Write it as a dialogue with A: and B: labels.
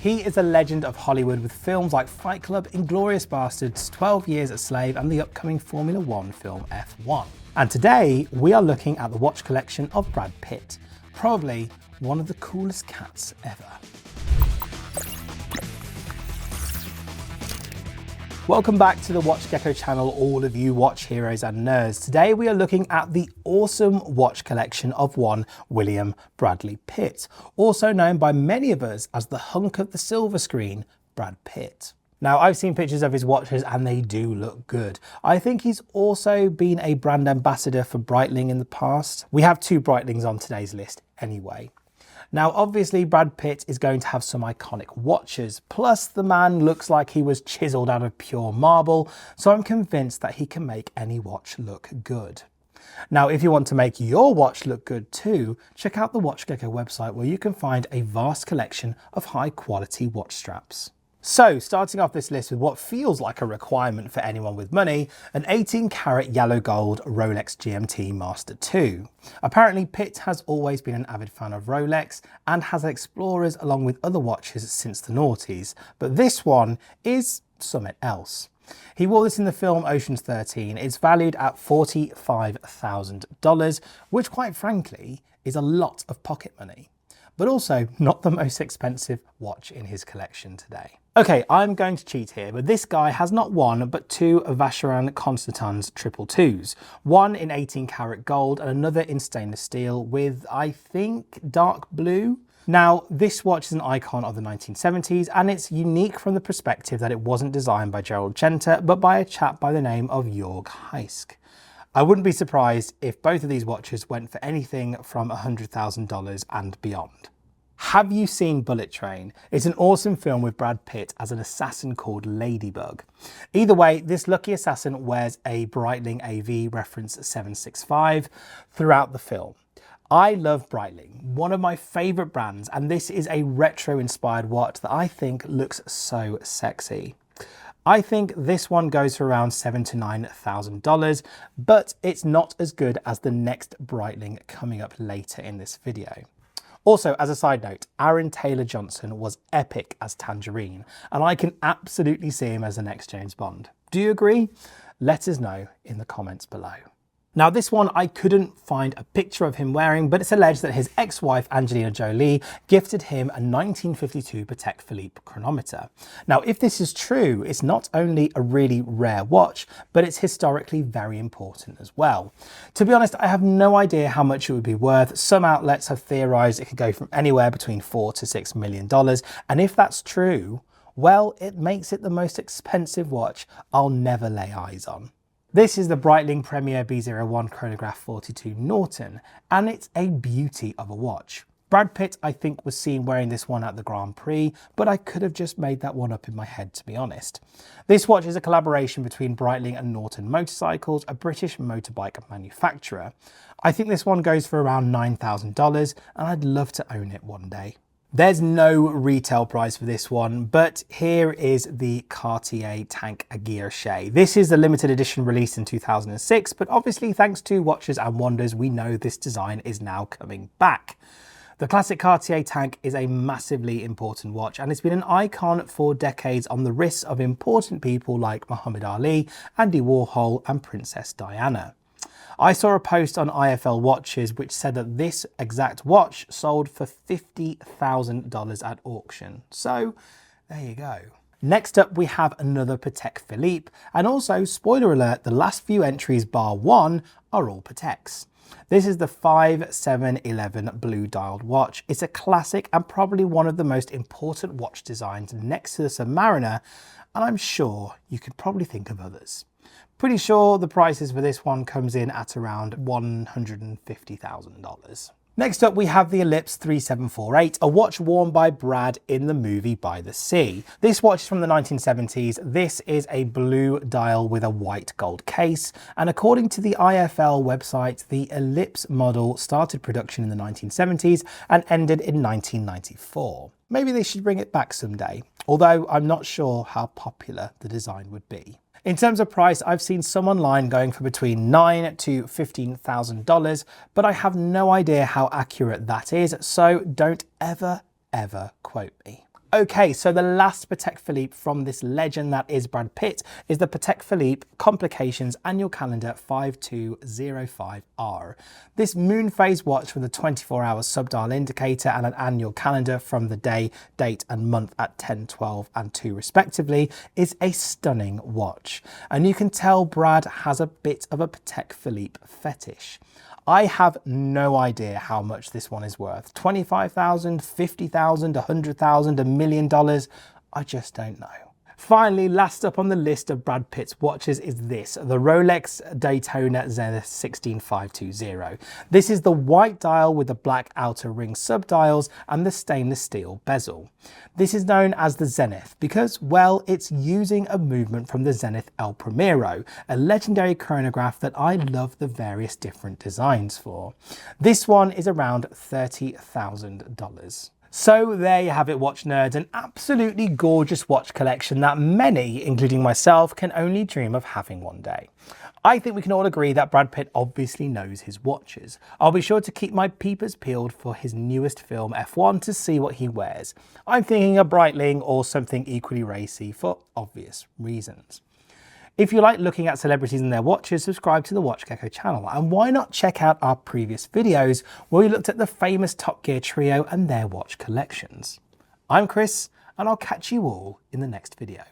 A: He is a legend of Hollywood with films like Fight Club, Inglorious Bastards, 12 Years a Slave, and the upcoming Formula One film F1. And today we are looking at the watch collection of Brad Pitt, probably one of the coolest cats ever. Welcome back to the WatchGecko channel, all of you watch heroes and nerds. Today we are looking at the awesome watch collection of one William Bradley Pitt, also known by many of us as the hunk of the silver screen, Brad Pitt. Now, I've seen pictures of his watches and they do look good. I think he's also been a brand ambassador for Breitling in the past. We have two Breitlings on today's list anyway. Now, obviously, Brad Pitt is going to have some iconic watches, plus the man looks like he was chiseled out of pure marble, so I'm convinced that he can make any watch look good. Now, if you want to make your watch look good too, check out the WatchGecko website where you can find a vast collection of high-quality watch straps. So, starting off this list with what feels like a requirement for anyone with money, an 18-carat yellow gold Rolex GMT Master II. Apparently, Pitt has always been an avid fan of Rolex and has Explorers along with other watches since the noughties, but this one is something else. He wore this in the film Ocean's 13. It's valued at $45,000, which quite frankly is a lot of pocket money, but also not the most expensive watch in his collection today. Okay, I'm going to cheat here, but this guy has not one, but two Vacheron Constantins 222s. One in 18-karat gold and another in stainless steel with, I think, dark blue. Now, this watch is an icon of the 1970s, and it's unique from the perspective that it wasn't designed by Gerald Genta, but by a chap by the name of Jörg Heisk. I wouldn't be surprised if both of these watches went for anything from $100,000 and beyond. Have you seen Bullet Train? It's an awesome film with Brad Pitt as an assassin called Ladybug. Either way, this lucky assassin wears a Breitling AV reference 765 throughout the film. I love Breitling, one of my favorite brands, and this is a retro-inspired watch that I think looks so sexy. I think this one goes for around $7,000 to $9,000, but it's not as good as the next Breitling coming up later in this video. Also, as a side note, Aaron Taylor-Johnson was epic as Tangerine, and I can absolutely see him as the next James Bond. Do you agree? Let us know in the comments below. Now, this one I couldn't find a picture of him wearing, but it's alleged that his ex-wife Angelina Jolie gifted him a 1952 Patek Philippe chronometer. Now, if this is true, it's not only a really rare watch, but it's historically very important as well. To be honest, I have no idea how much it would be worth. Some outlets have theorized it could go from anywhere between $4 to $6 million. And if that's true, well, it makes it the most expensive watch I'll never lay eyes on. This is the Breitling Premier B01 Chronograph 42 Norton, and it's a beauty of a watch. Brad Pitt, I think, was seen wearing this one at the Grand Prix, but I could have just made that one up in my head, to be honest. This watch is a collaboration between Breitling and Norton Motorcycles, a British motorbike manufacturer. I think this one goes for around $9,000, and I'd love to own it one day. There's no retail price for this one, but here is the Cartier Tank Aguirre. This is the limited edition released in 2006, but obviously thanks to Watches and Wonders, we know this design is now coming back. The classic Cartier Tank is a massively important watch, and it's been an icon for decades on the wrists of important people like Muhammad Ali, Andy Warhol, and Princess Diana. I saw a post on IFL Watches which said that this exact watch sold for $50,000 at auction. So there you go. Next up, we have another Patek Philippe, and also, spoiler alert, the last few entries bar one are all Pateks. This is the 5711 blue dialed watch. It's a classic and probably one of the most important watch designs next to the Submariner, and I'm sure you could probably think of others. Pretty sure the prices for this one comes in at around $150,000. Next up, we have the Ellipse 3748, a watch worn by Brad in the movie By the Sea. This watch is from the 1970s. This is a blue dial with a white gold case, and according to the IFL website, the Ellipse model started production in the 1970s and ended in 1994. Maybe they should bring it back someday, although I'm not sure how popular the design would be. In terms of price, I've seen some online going for between $9,000 to $15,000, but I have no idea how accurate that is, so don't ever quote me. Okay, so the last Patek Philippe from this legend that is Brad Pitt is the Patek Philippe Complications Annual Calendar 5205R. This moon phase watch with a 24-hour subdial indicator and an annual calendar from the day, date and month at 10, 12 and 2 respectively is a stunning watch. And you can tell Brad has a bit of a Patek Philippe fetish. I have no idea how much this one is worth. $25,000, $50,000, $100,000, $1 million. I just don't know. Finally, last up on the list of Brad Pitt's watches is this, the Rolex Daytona Zenith 16520. This is the white dial with the black outer ring subdials and the stainless steel bezel. This is known as the Zenith because, well, it's using a movement from the Zenith El Primero, a legendary chronograph that I love the various different designs for. This one is around $30,000. So there you have it, watch nerds, an absolutely gorgeous watch collection that many, including myself, can only dream of having one day. I think we can all agree that Brad Pitt obviously knows his watches. I'll be sure to keep my peepers peeled for his newest film F1 to see what he wears. I'm thinking a Breitling or something equally racy for obvious reasons. If you like looking at celebrities and their watches, subscribe to the WatchGecko channel, and why not check out our previous videos where we looked at the famous Top Gear trio and their watch collections. I'm Chris, and I'll catch you all in the next video.